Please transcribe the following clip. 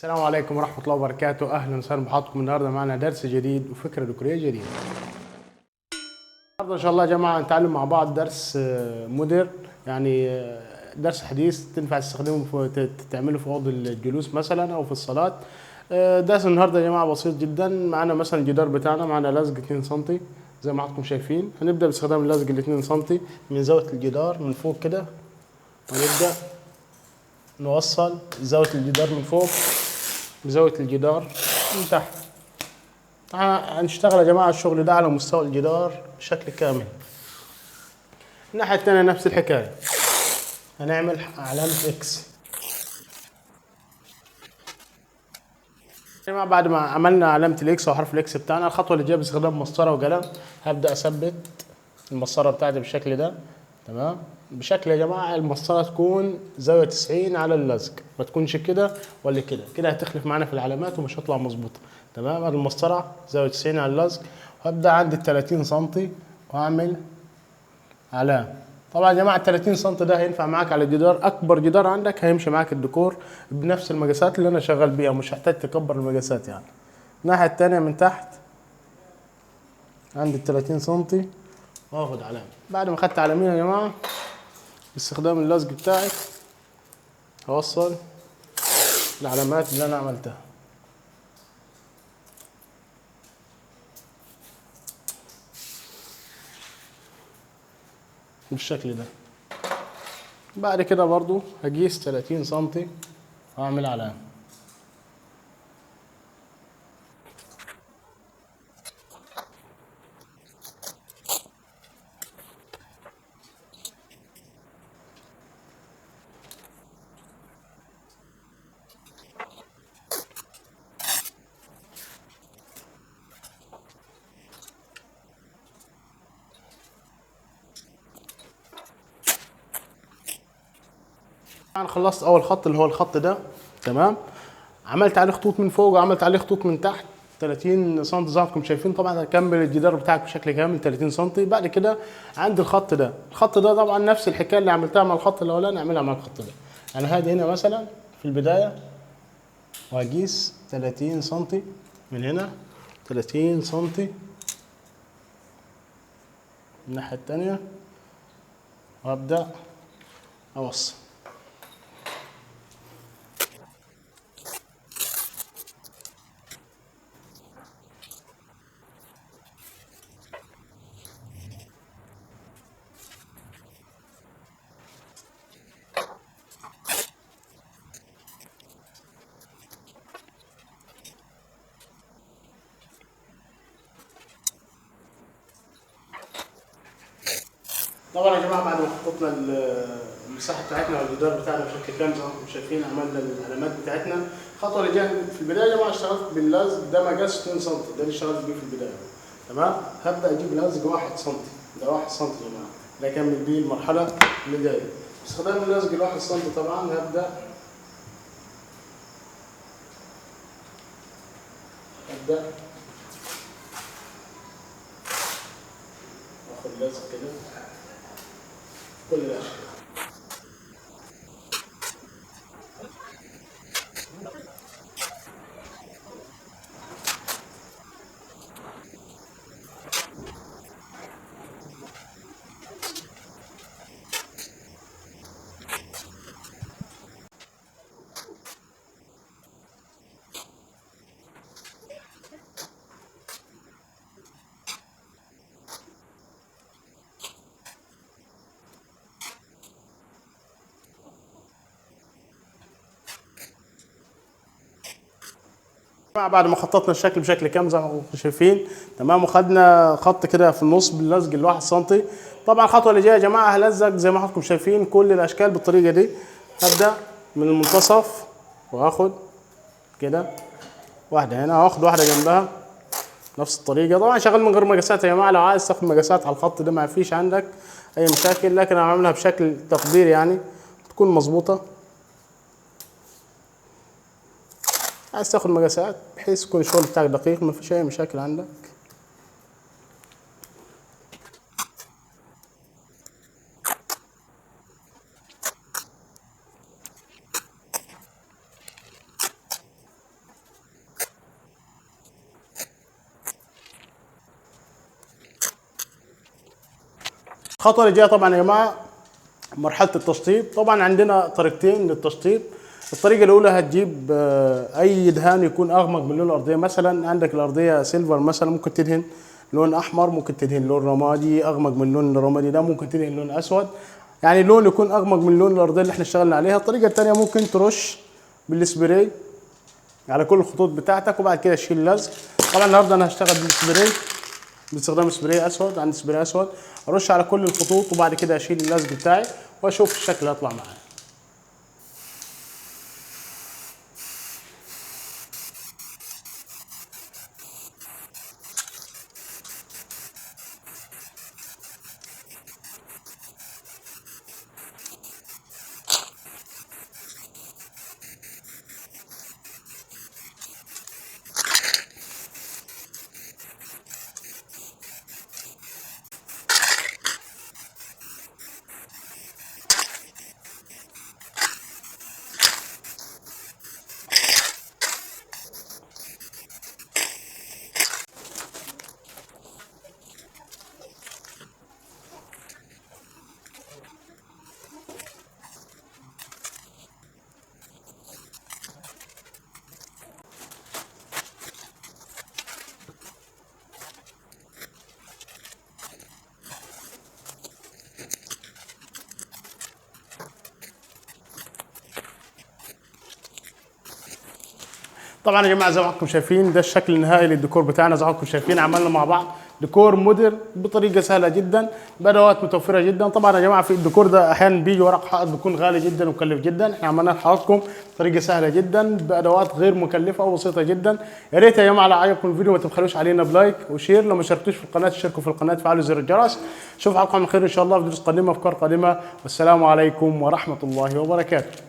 السلام عليكم ورحمة الله وبركاته. أهلا وسهلا بحضراتكم. النهاردة معنا درس جديد وفكرة ديكورية جديدة. النهاردة إن شاء الله يا جماعة نتعلم مع بعض درس مودرن، يعني درس حديث تنفع تستخدمه تعمله في أوضة الجلوس مثلا أو في الصلاة. درس النهاردة يا جماعة بسيط جدا. معنا مثلا الجدار بتاعنا، معنا لزق 2 سم زي ما حضراتكم شايفين. هنبدأ باستخدام اللزق ال 2 سم من زاوية الجدار من فوق كده، ونبدأ نوصل زاوية الجدار من فوق بزاوية الجدار من تحت. هنشتغل يا جماعة الشغل ده على مستوى الجدار بشكل كامل. الناحية التانية نفس الحكاية، هنعمل علامة اكس. يا جماعة بعد ما عملنا علامة الاكس او حرف الاكس بتاعنا، الخطوة اللي جاية باستخدام مسطرة وقلم هبدأ اثبت المسطرة بتاعتي بالشكل ده. تمام، بشكل يا جماعة المسطرة تكون زاوية 90 على اللزق، ما تكونش كده ولا كده، كده هتخلف معانا في العلامات ومش هتطلع مظبوطة. تمام، هذه المسطرة زاوية 90 على اللزق، وهبدأ عند ال 30 سم واعمل علامة. طبعا يا جماعة ال 30 سم ده هينفع معاك على الجدار، أكبر جدار عندك هيمشي معاك الديكور بنفس المقاسات اللي أنا شغال بيها، مش هحتاج تكبر المقاسات يعني. الناحية التانية من تحت عند ال 30 سم واخد علامة. بعد ما خدت علامين يا جماعة باستخدام اللزق بتاعي هوصل العلامات اللي أنا عملتها بالشكل ده. بعد كده برضو هقيس 30 سم واعمل علامة. انا خلصت اول خط اللي هو الخط ده. تمام، عملت عليه خطوط من فوق وعملت عليه خطوط من تحت 30 سم زي ما انتم شايفين. طبعا هكمل الجدار بتاعك بشكل كامل 30 سم. بعد كده عند الخط ده، الخط ده طبعا نفس الحكايه اللي عملتها مع الخط الاولاني اعملها مع الخط ده. انا هادي هنا مثلا في البدايه وهقيس 30 سم من هنا، 30 سم الناحيه الثانيه، وابدا اوصل. طبعا يا جماعه بعد ما خططنا المساحه بتاعتنا والجدار بتاعنا بشكل كامل زي ما انتم شايفين، عملنا العلامات بتاعتنا. الخطوه اللي جايه في البدايه يا جماعه اشتغلت باللزق ده مقاس 2 سم، ده اللي اشتغلت بيه في البدايه. تمام، هبدا اجيب لزق 1 سم، ده 1 سم يا جماعه، ده اكمل بيه المرحله اللي جايه. باستخدام اللزق ال 1 سم طبعا ابدا اخد لزق كده كل الاشكال. بعد ما خططنا الشكل بشكل كامل زي ما انتم شايفين، تمام، وخدنا خط كده في النص باللزق الواحد سم. طبعا الخطوه اللي جايه يا جماعه هلزق زي ما حضراتكم شايفين كل الاشكال بالطريقه دي. هبدا من المنتصف واخد كده واحده هنا، واخد واحده جنبها نفس الطريقه. طبعا شغال من غير مقاسات يا جماعه، لو عايز تاخد مقاسات على الخط ده ما فيش عندك اي مشاكل، لكن انا عاملها بشكل تقديري يعني تكون مظبوطه. عايز تاخد مقاسات بحيث يكون الشغل بتاعك دقيق ما فيش اي مشاكل عندك. الخطوه اللي جايه طبعا يا جماعه مرحله التشطيب. طبعا عندنا طريقتين للتشطيب. الطريقه الاولى هتجيب اي دهان يكون اغمق من لون الارضيه. مثلا عندك الارضيه سيلفر مثلا، ممكن تدهن لون احمر، ممكن تدهن لون رمادي اغمق من اللون الرمادي ده، ممكن تدهن لون اسود، يعني لون يكون اغمق من لون الارضيه اللي احنا اشتغلنا عليها. الطريقه الثانيه ممكن ترش بالسبراي على كل الخطوط بتاعتك وبعد كده تشيل اللزق. طبعا النهارده انا هشتغل بالسبراي باستخدام سبراي اسود، عندي سبراي اسود، ارش على كل الخطوط وبعد كده اشيل اللزق بتاعي واشوف الشكل هيطلع معايا. طبعا يا جماعه زي ما حضراتكم شايفين ده الشكل النهائي للديكور بتاعنا. زي ما حضراتكم شايفين عملنا مع بعض ديكور مودرن بطريقه سهله جدا بادوات متوفره جدا. طبعا يا جماعه في الديكور ده احيانا بيجي ورق حائط بيكون غالي جدا ومكلف جدا، احنا عملناه لحضراتكم بطريقه سهله جدا بادوات غير مكلفه وبسيطه جدا. يا ريت يا جماعه لو عجبكم الفيديو ما تبخلوش علينا بلايك وشير، لو ما شاركتوش في القناه اشتركوا في القناه فعلوا زر الجرس. اشوف حلقه من خير ان شاء الله في دروس قادمه افكار قادمه، والسلام عليكم ورحمه الله وبركاته.